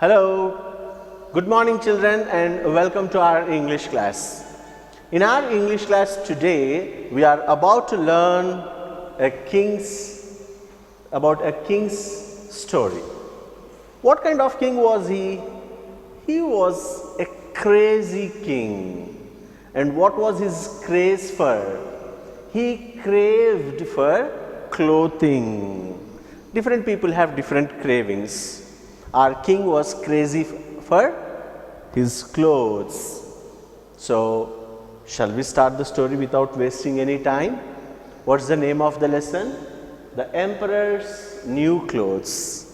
Hello, good morning children and welcome to our English class. In our English class today, we are about to learn about a king's story. What kind of king was he? He was a crazy king. And what was his craze for? He craved for clothing. Different people have different cravings. Our king was crazy for his clothes. So, shall we start the story without wasting any time? What's the name of the lesson? The Emperor's New Clothes.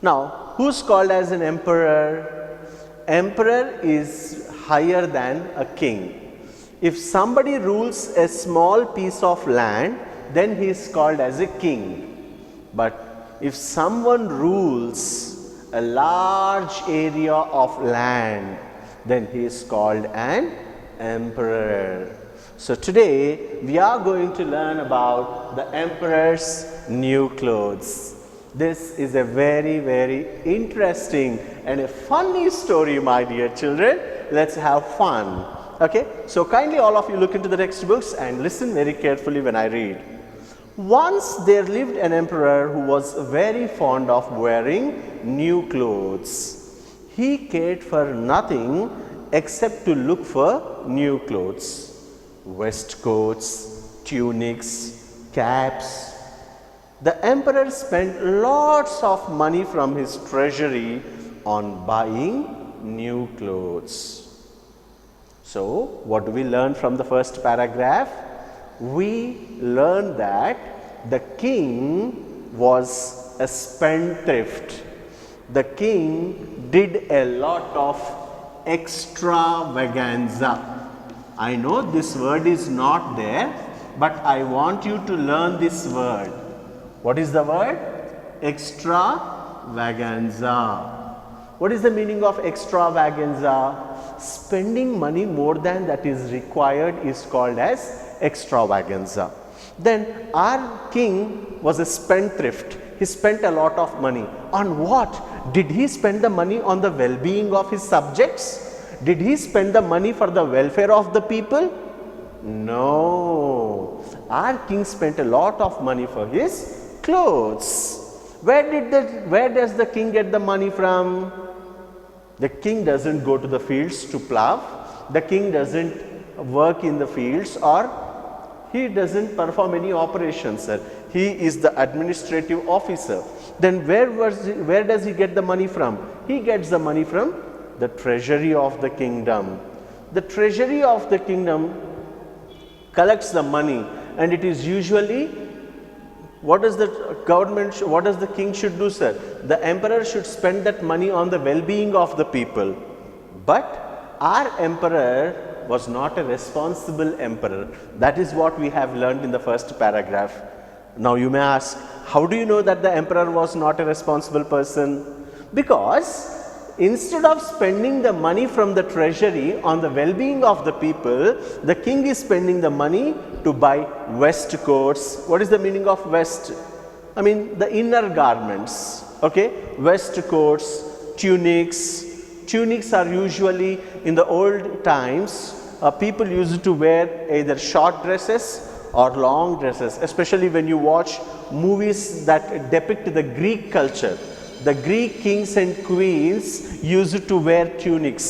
Now, who's called as an emperor? Emperor is higher than a king. If somebody rules a small piece of land, then he is called as a king. But if someone rules a large area of land, then he is called an emperor. So today we are going to learn about the emperor's new clothes. This is a very interesting and a funny story, my dear children. Let's have fun. Okay, so kindly all of you look into the textbooks and listen very carefully when I read. Once there lived an emperor who was very fond of wearing new clothes. He cared for nothing except to look for new clothes. Waistcoats, tunics, caps. The emperor spent lots of money from his treasury on buying new clothes. So, what do we learn from the first paragraph? We learn that the king was a spendthrift. The king did a lot of extravaganza. I know this word is not there, but I want you to learn this word. What is the word? Extravaganza. What is the meaning of extravaganza? Spending money more than that is required is called as extravaganza. Then our king was a spendthrift. He spent a lot of money. On what? Did he spend the money on the well-being of his subjects? Did he spend the money for the welfare of the people? No. Our king spent a lot of money for his clothes. Where does the king get the money from? The king doesn't go to the fields to plow. The king doesn't work in the fields, or he doesn't perform any operations, sir. He is the administrative officer. Then where does he get the money from? He gets the money from the treasury of the kingdom. The treasury of the kingdom collects the money, and it is usually, what does the king should do, sir? The emperor should spend that money on the well-being of the people. But our emperor was not a responsible emperor. That is what we have learned in the first paragraph. Now you may ask, how do you know that the emperor was not a responsible person? Because instead of spending the money from the treasury on the well-being of the people, the king is spending the money to buy waistcoats. What is the meaning of vest? I mean the inner garments. Okay, waistcoats, tunics. Tunics are usually, in the old times, people used to wear either short dresses or long dresses, especially when you watch movies that depict the Greek culture. The Greek kings and queens used to wear tunics.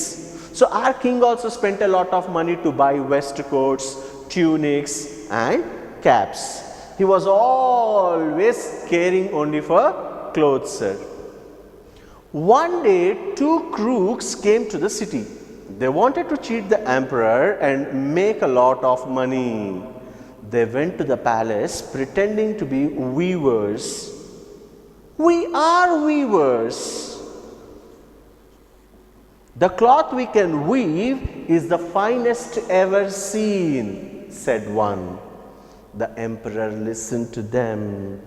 So our king also spent a lot of money to buy waistcoats, tunics and caps. He was always caring only for clothes, sir. One day, two crooks came to the city. They wanted to cheat the emperor and make a lot of money. They went to the palace pretending to be weavers. We are weavers. The cloth we can weave is the finest ever seen, said one. The emperor listened to them.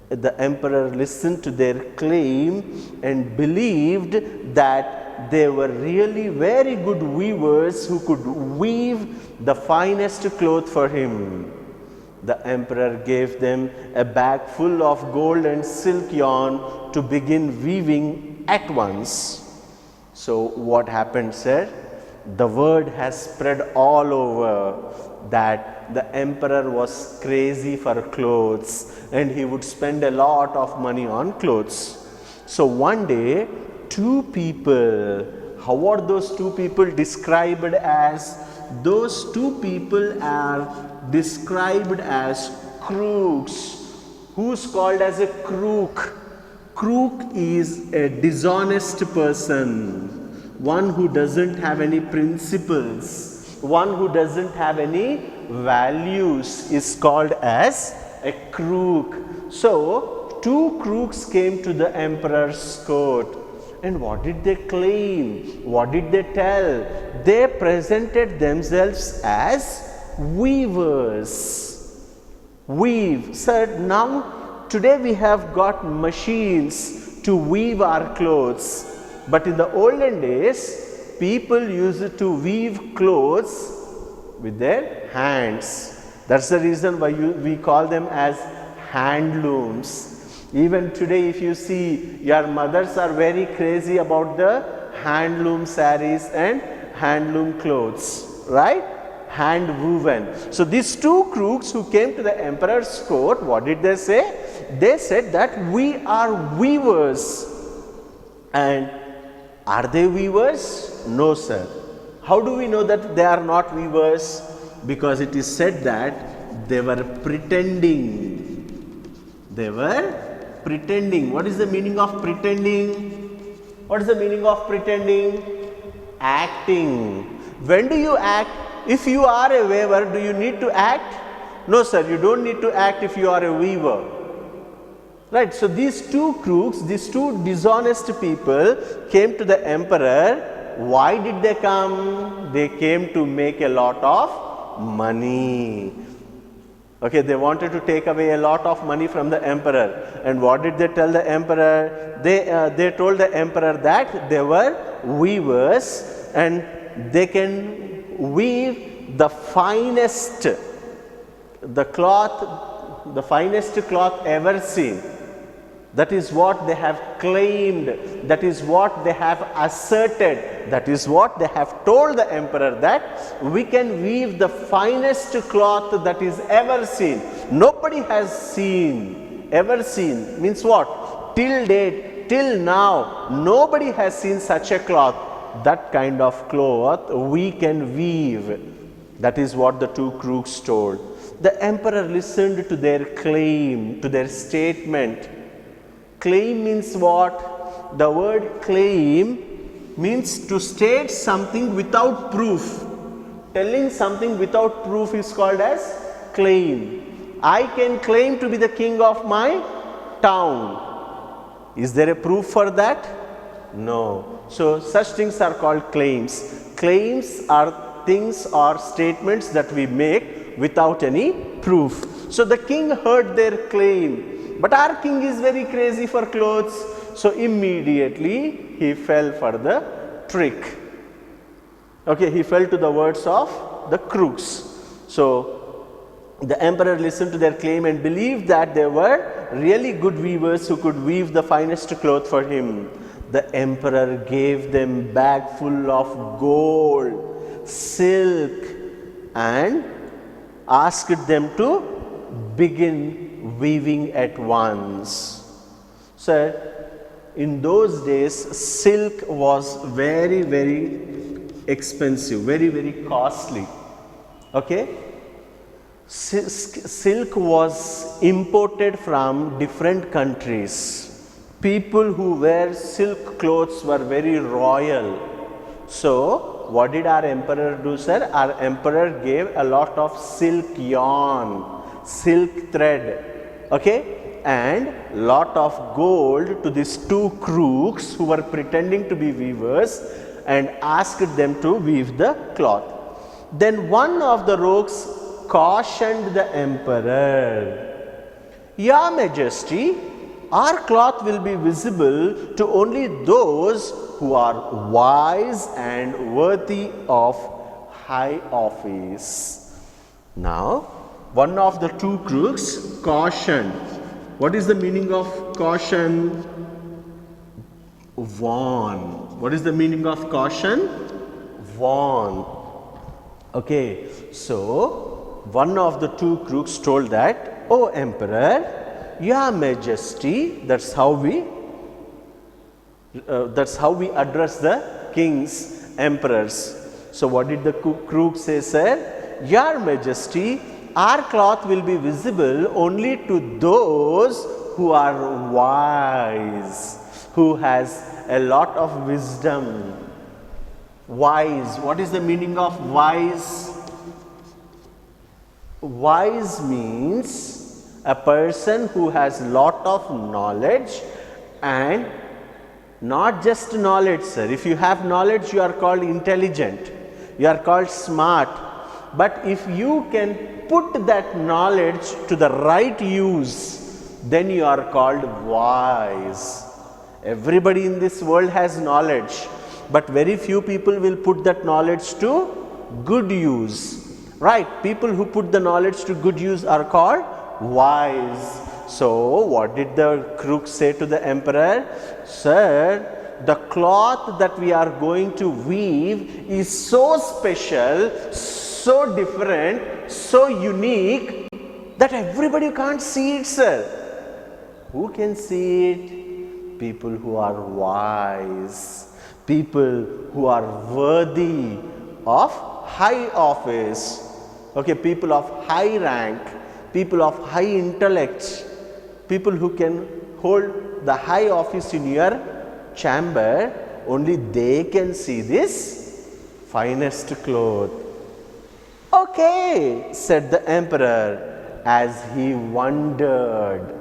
The emperor listened to their claim and believed that they were really very good weavers who could weave the finest cloth for him. The emperor gave them a bag full of gold and silk yarn to begin weaving at once. So what happened, sir? The word has spread all over that the emperor was crazy for clothes and he would spend a lot of money on clothes. So one day, two people, how are those two people described as? Those two people are described as crooks. Who's called as a crook? Crook is a dishonest person, one who doesn't have any principles, one who doesn't have any values is called as a crook. So, two crooks came to the emperor's court. And what did they claim? What did they tell? They presented themselves as weavers. Weave. Sir, now today we have got machines to weave our clothes. But in the olden days, people used to weave clothes with their hands. That's the reason why we call them as handlooms. Even today, if you see, your mothers are very crazy about the handloom saris and handloom clothes, right? Hand woven. So these two crooks who came to the emperor's court, what did they say? They said that we are weavers. And are they weavers? No, sir. How do we know that they are not weavers? Because it is said that they were pretending. They were pretending. What is the meaning of pretending? What is the meaning of pretending? Acting. When do you act? If you are a weaver, do you need to act? No, sir, you don't need to act if you are a weaver. Right, so these two crooks, these two dishonest people came to the emperor. Why did they come? They came to make a lot of money. Okay, they wanted to take away a lot of money from the emperor. And what did they tell the emperor? They told the emperor that they were weavers and they can weave the finest, the finest cloth ever seen. That is what they have claimed. That is what they have asserted. That is what they have told the emperor, that we can weave the finest cloth that is ever seen. Nobody has seen, ever seen. Means what? Till date, till now, nobody has seen such a cloth. That kind of cloth we can weave. That is what the two crooks told. The emperor listened to their claim, to their statement. Claim means what? The word claim means to state something without proof. Telling something without proof is called as claim. I can claim to be the king of my town. Is there a proof for that? No. So such things are called claims. Claims are things or statements that we make without any proof. So the king heard their claim. But our king is very crazy for clothes. So immediately he fell for the trick. Okay, he fell to the words of the crooks. So the emperor listened to their claim and believed that they were really good weavers who could weave the finest cloth for him. The emperor gave them bag full of gold, silk, and asked them to begin weaving at once. So, in those days, silk was very, very expensive, very, very costly. Okay? Silk was imported from different countries. People who wear silk clothes were very royal. So, what did our emperor do, sir? Our emperor gave a lot of silk yarn, silk thread, okay, and lot of gold to these two crooks who were pretending to be weavers and asked them to weave the cloth. Then one of the rogues cautioned the emperor, "Your Majesty, our cloth will be visible to only those who are wise and worthy of high office." Now, one of the two crooks cautioned. What is the meaning of caution? Warn. What is the meaning of caution? Warn. Okay, so one of the two crooks told that, "Oh Emperor, Your Majesty," that's how we address the kings, emperors. So what did the crook say, sir? "Your Majesty, our cloth will be visible only to those who are wise, who has a lot of wisdom." Wise. What is the meaning of wise? Wise means a person who has lot of knowledge, and not just knowledge, sir. If you have knowledge, you are called intelligent, you are called smart. But if you can put that knowledge to the right use, then you are called wise. Everybody in this world has knowledge, but very few people will put that knowledge to good use. Right? People who put the knowledge to good use are called wise. So what did the crook say to the emperor? "Sir, the cloth that we are going to weave is so special, so different, so unique that everybody can't see it, sir." Who can see it? People who are wise, people who are worthy of high office, okay, people of high rank, people of high intellect, people who can hold the high office in your chamber. Only they can see this finest cloth. "Okay," said the emperor, as he wondered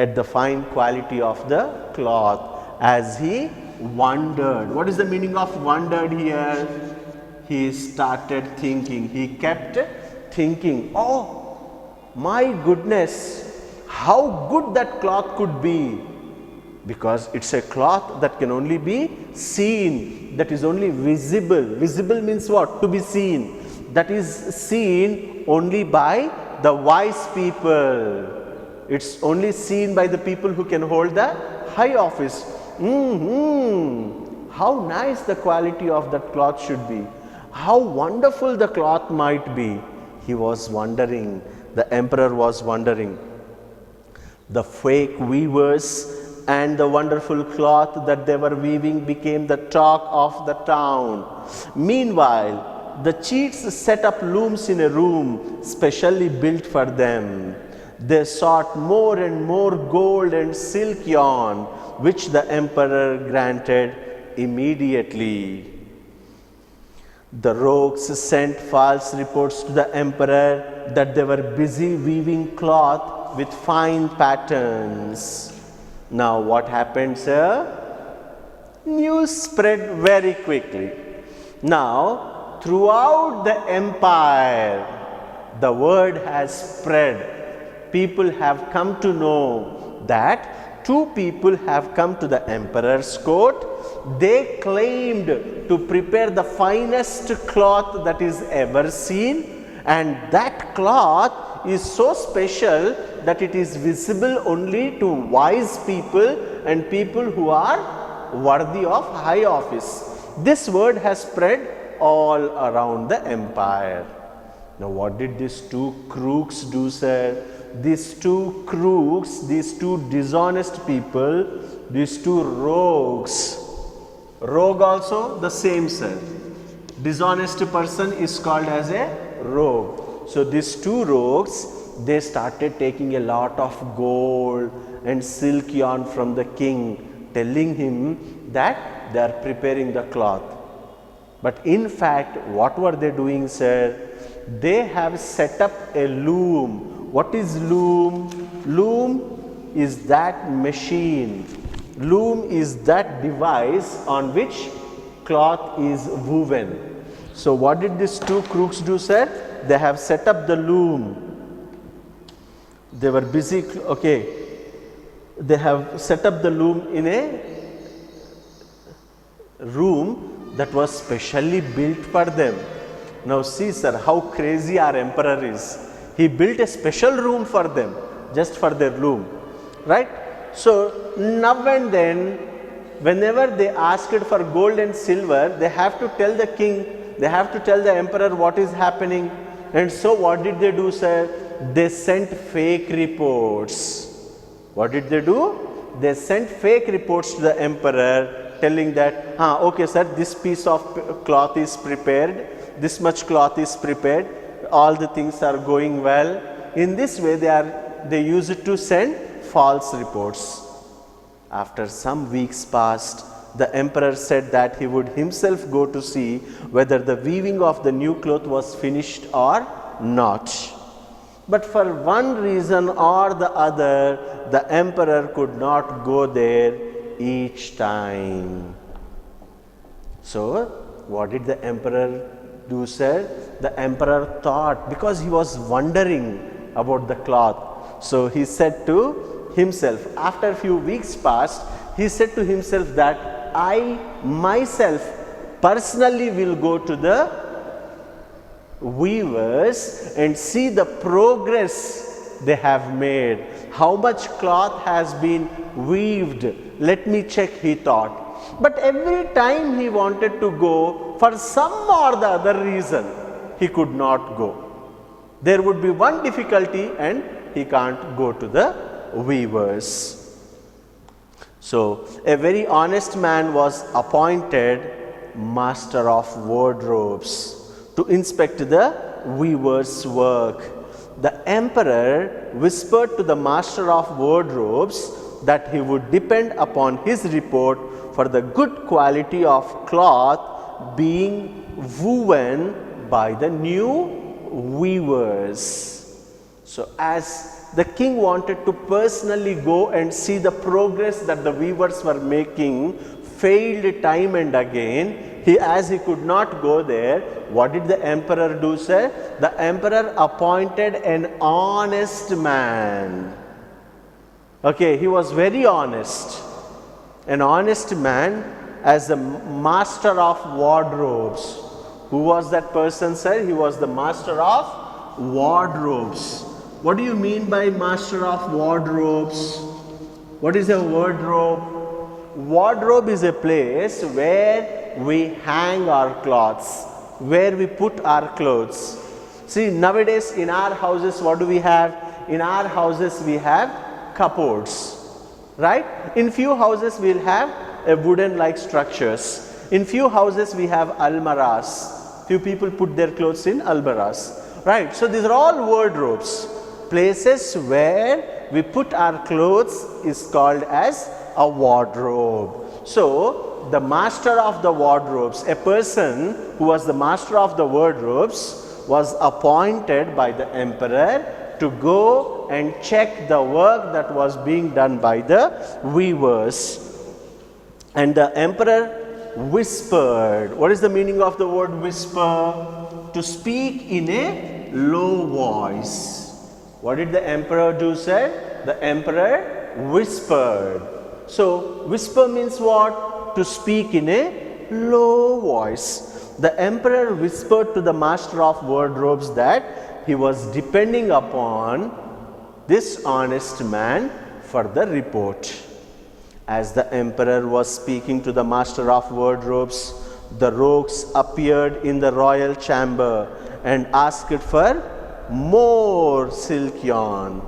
at the fine quality of the cloth. As he wondered. What is the meaning of wondered here? He started thinking. He kept thinking, "Oh my goodness, how good that cloth could be." Because it's a cloth that can only be seen, that is only visible. Visible means what? To be seen. That is seen only by the wise people. It's only seen by the people who can hold the high office. How nice the quality of that cloth should be. How wonderful the cloth might be. He was wondering. The emperor was wondering. The fake weavers and the wonderful cloth that they were weaving became the talk of the town. Meanwhile, the cheats set up looms in a room specially built for them. They sought more and more gold and silk yarn, which the emperor granted immediately. The rogues sent false reports to the emperor that they were busy weaving cloth with fine patterns. Now what happened, sir? News spread very quickly. Now throughout the empire, the word has spread. People have come to know that two people have come to the emperor's court. They claimed to prepare the finest cloth that is ever seen, and that cloth is so special that it is visible only to wise people and people who are worthy of high office. This word has spread all around the empire. Now what did these two crooks do, sir? These two crooks, these two dishonest people, these two rogues. Rogue also the same, sir. Dishonest person is called as a rogue. So these two rogues, they started taking a lot of gold and silk yarn from the king, telling him that they are preparing the cloth. But in fact, what were they doing, sir? They have set up a loom. What is loom? Loom is that machine. Loom is that device on which cloth is woven. So what did these two crooks do, sir? They have set up the loom. They were busy, okay. They have set up the loom in a room that was specially built for them. Now see, sir, how crazy our emperor is. He built a special room for them, just for their loom, right? So now and then whenever they asked for gold and silver, they have to tell the king, they have to tell the emperor what is happening. And so what did they do, sir? They sent fake reports. What did they do? They sent fake reports to the emperor telling that, okay sir, this piece of cloth is prepared, this much cloth is prepared, all the things are going well. In this way they use it to send false reports. After some weeks passed, the emperor said that he would himself go to see whether the weaving of the new cloth was finished or not. But for one reason or the other, the emperor could not go there each time. So, what did the emperor do, sir? The emperor thought, because he was wondering about the cloth. So, he said to himself, after a few weeks passed, he said to himself that I myself personally will go to the weavers and see the progress they have made. How much cloth has been weaved? Let me check, he thought. But every time he wanted to go, for some or the other reason, he could not go. There would be one difficulty and he can't go to the weavers. So, a very honest man was appointed master of wardrobes to inspect the weaver's work. The emperor whispered to the master of wardrobes that he would depend upon his report for the good quality of cloth being woven by the new weavers. So, as the king wanted to personally go and see the progress that the weavers were making, failed time and again, as he could not go there, what did the emperor do, sir? The emperor appointed an honest man. Okay, he was very honest. An honest man as the master of wardrobes. Who was that person, sir? He was the master of wardrobes. What do you mean by master of wardrobes? What is a wardrobe? Wardrobe is a place where we hang our clothes, where we put our clothes. See, nowadays in our houses, what do we have? In our houses we have cupboards, right? In few houses we'll have a wooden like structures. In few houses we have almaras. Few people put their clothes in almaras, right? So these are all wardrobes. Places where we put our clothes is called as a wardrobe. So, the master of the wardrobes, a person who was the master of the wardrobes, was appointed by the emperor to go and check the work that was being done by the weavers. And the emperor whispered. What is the meaning of the word whisper? To speak in a low voice. What did the emperor do, sir? The emperor whispered. So, whisper means what? To speak in a low voice. The emperor whispered to the master of wardrobes that he was depending upon this honest man for the report. As the emperor was speaking to the master of wardrobes, the rogues appeared in the royal chamber and asked for more silk yarn.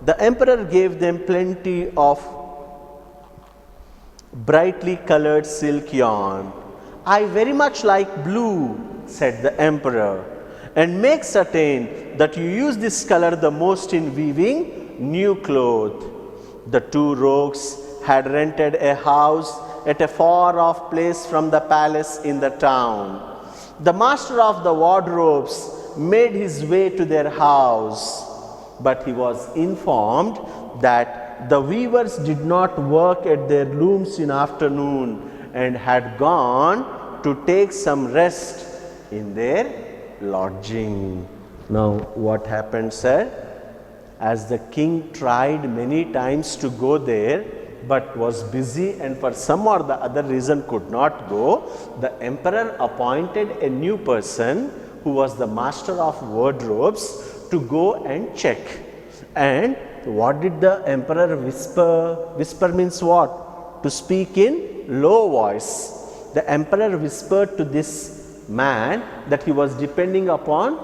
The emperor gave them plenty of brightly colored silk yarn. I very much like blue, said the emperor, and make certain that you use this color the most in weaving new cloth. The two rogues had rented a house at a far off place from the palace in the town. The master of the wardrobes made his way to their house, but he was informed that the weavers did not work at their looms in afternoon and had gone to take some rest in their lodging. Now what happened, sir? As the king tried many times to go there but was busy and for some or the other reason could not go, the emperor appointed a new person who was the master of wardrobes to go and check. And what did the emperor whisper? Whisper means what? To speak in low voice, the emperor whispered to this man that he was depending upon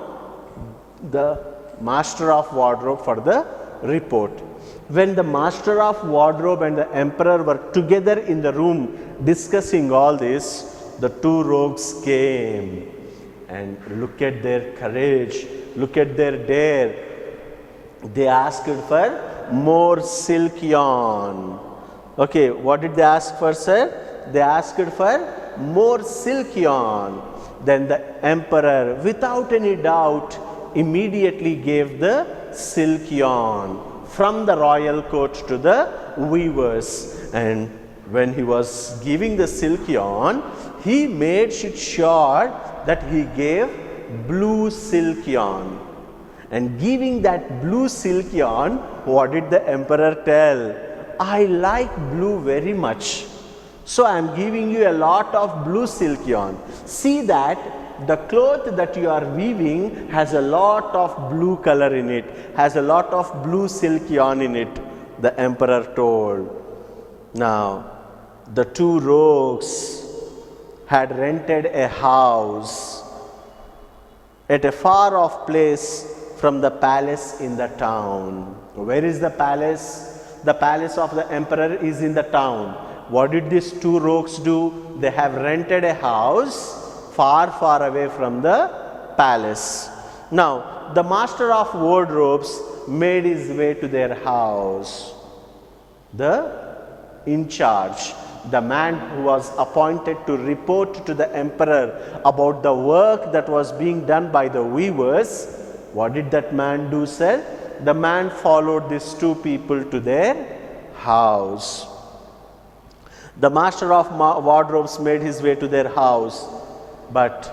the master of wardrobe for the report. When the master of wardrobe and the emperor were together in the room discussing all this, the two rogues came, and look at their courage, look at their dare. They asked for more silk yarn. Okay, what did they ask for, sir? They asked for more silk yarn. Then the emperor, without any doubt, immediately gave the silk yarn from the royal court to the weavers. And when he was giving the silk yarn, he made sure that he gave blue silk yarn. And giving that blue silk yarn, what did the emperor tell? I like blue very much, so I am giving you a lot of blue silk yarn. See that the cloth that you are weaving has a lot of blue color in it, has a lot of blue silk yarn in it, the emperor told. Now, the two rogues had rented a house at a far off place from the palace in the town. Where is the palace? The palace of the emperor is in the town. What did these two rogues do? They have rented a house far away from the palace. Now, the master of wardrobes made his way to their house. The in charge, the man who was appointed to report to the emperor about the work that was being done by the weavers, what did that man do, sir? The man followed these two people to their house. The master of wardrobes made his way to their house, but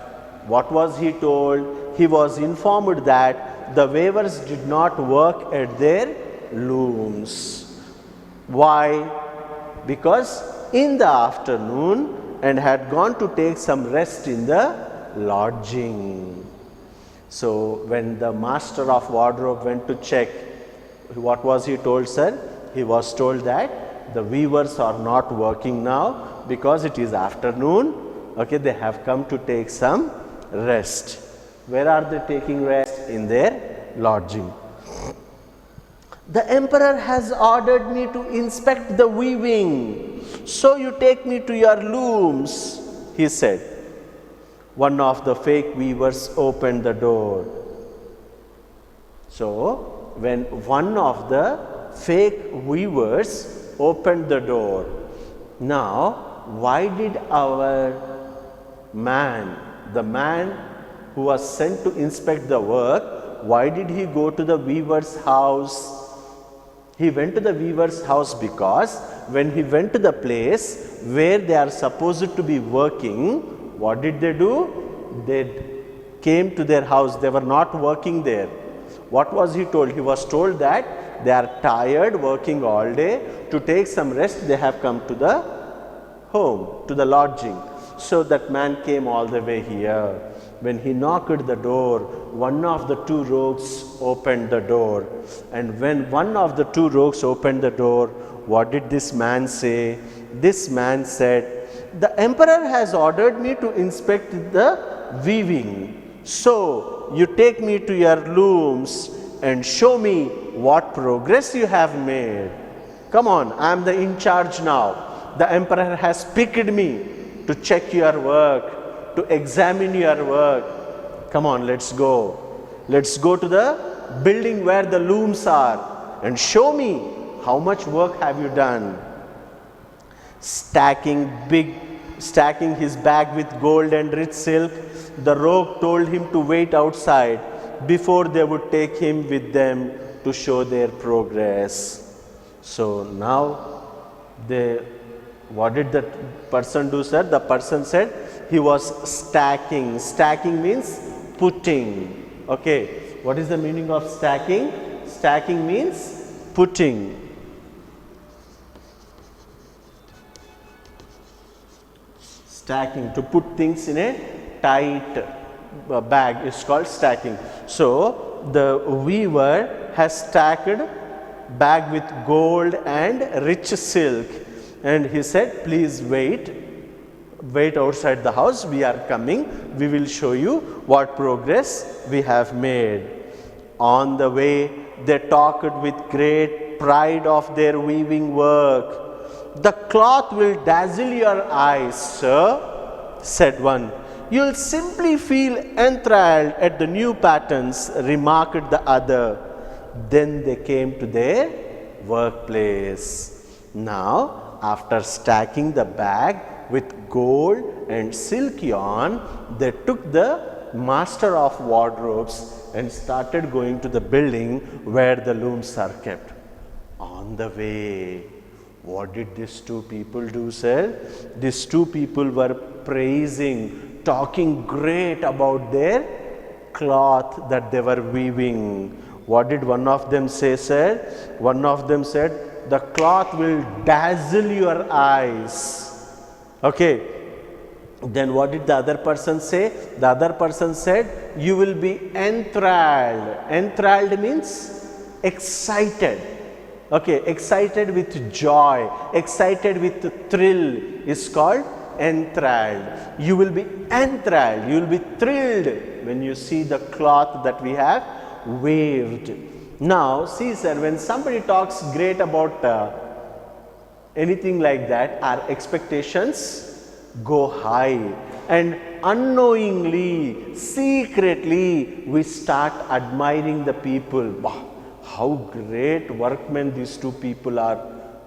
what was he told? He was informed that the weavers did not work at their looms. Why? Because in the afternoon and had gone to take some rest in the lodging. So, when the master of wardrobe went to check, what was he told, sir? He was told that the weavers are not working now because it is afternoon. Okay, they have come to take some rest. Where are they taking rest? In their lodging. The emperor has ordered me to inspect the weaving, so you take me to your looms, he said. One of the fake weavers opened the door. So, when one of the fake weavers opened the door, now why did our man, the man who was sent to inspect the work, why did he go to the weaver's house? He went to the weaver's house because when he went to the place where they are supposed to be working, what did they do? They came to their house. They were not working there. What was he told? He was told that they are tired working all day. To take some rest, they have come to the home, to the lodging. So that man came all the way here. When he knocked the door, one of the two rogues opened the door. And when one of the two rogues opened the door, what did this man say? This man said, the emperor has ordered me to inspect the weaving. So, you take me to your looms and show me what progress you have made. Come on, I am the in charge now. The emperor has picked me to check your work, to examine your work. Come on, let's go. Let's go to the building where the looms are and show me how much work have you done. Stacking his bag with gold and rich silk, the rogue told him to wait outside before they would take him with them to show their progress. So now, what did the person do, sir? The person said he was stacking. Stacking means putting. Okay, what is the meaning of stacking? Stacking means putting. Stacking, to put things in a tight bag is called stacking. So, the weaver has stacked bag with gold and rich silk, and he said, please wait outside the house, we are coming, we will show you what progress we have made. On the way, they talked with great pride of their weaving work. The cloth will dazzle your eyes, sir, said one. You'll simply feel enthralled at the new patterns, remarked the other. Then they came to their workplace. Now, after stacking the bag with gold and silk yarn, they took the master of wardrobes and started going to the building where the looms are kept. On the way, what did these two people do, sir? These two people were praising, talking great about their cloth that they were weaving. What did one of them say, sir? One of them said, the cloth will dazzle your eyes. Okay. Then what did the other person say? The other person said, you will be enthralled. Enthralled means excited. Okay, excited with joy, excited with thrill is called enthralled. You will be enthralled, you will be thrilled when you see the cloth that we have waved. Now, see sir, when somebody talks great about anything like that, our expectations go high, and unknowingly, secretly, we start admiring the people. Wow, how great workmen these two people are.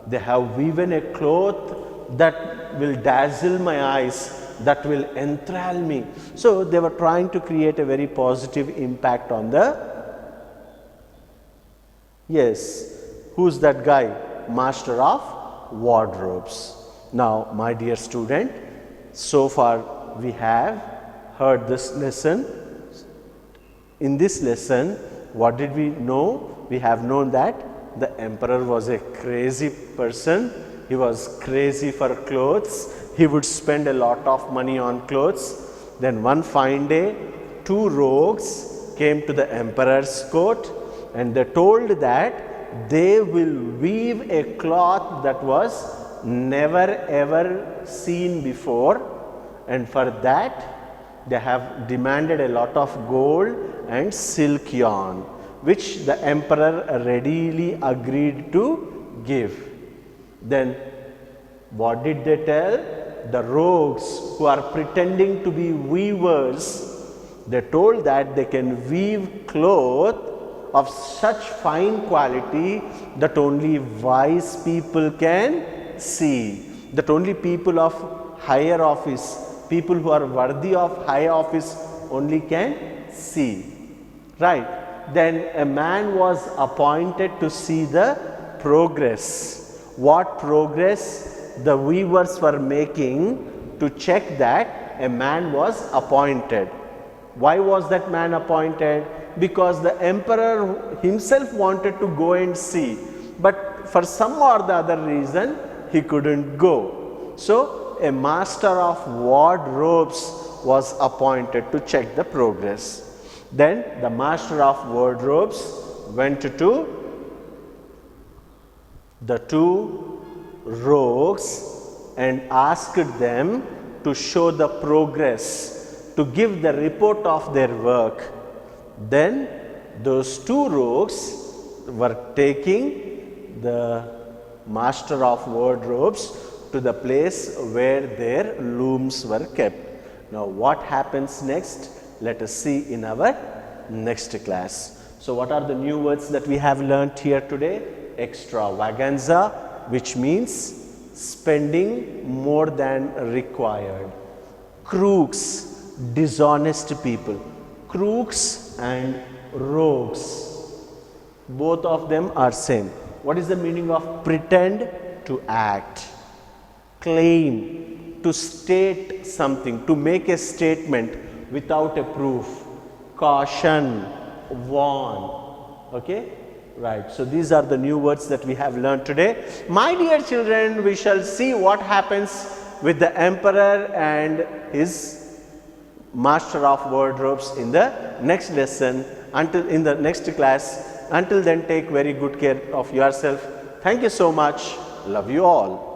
They have woven a cloth that will dazzle my eyes, that will enthrall me. So they were trying to create a very positive impact on the, yes, who's that guy? Master of wardrobes. Now, my dear student, so far we have heard this lesson. In this lesson, what did we know? We have known that the emperor was a crazy person. He was crazy for clothes. He would spend a lot of money on clothes. Then one fine day, two rogues came to the emperor's court and they told that they will weave a cloth that was never ever seen before, and for that they have demanded a lot of gold and silk yarn, which the emperor readily agreed to give. Then what did they tell? The rogues who are pretending to be weavers, they told that they can weave cloth of such fine quality that only wise people can see, that only people of higher office, people who are worthy of high office only can see, right? Then a man was appointed to see the progress, what progress the weavers were making, to check that a man was appointed. Why was that man appointed? Because the emperor himself wanted to go and see, but for some or the other reason he couldn't go. So a master of wardrobes was appointed to check the progress. Then the master of wardrobes went to the two rogues and asked them to show the progress, to give the report of their work. Then those two rogues were taking the master of wardrobes to the place where their looms were kept. Now what happens next? Let us see in our next class. So what are the new words that we have learnt here today? Extravaganza, which means spending more than required. Crooks, dishonest people. Crooks and rogues, both of them are same. What is the meaning of pretend? To act. Claim, to state something, to make a statement without a proof. Caution, warn. Okay, right. So these are the new words that we have learned today. My dear children, we shall see what happens with the emperor and his master of wardrobes in the next lesson, in the next class. Until then, take very good care of yourself. Thank you so much. Love you all.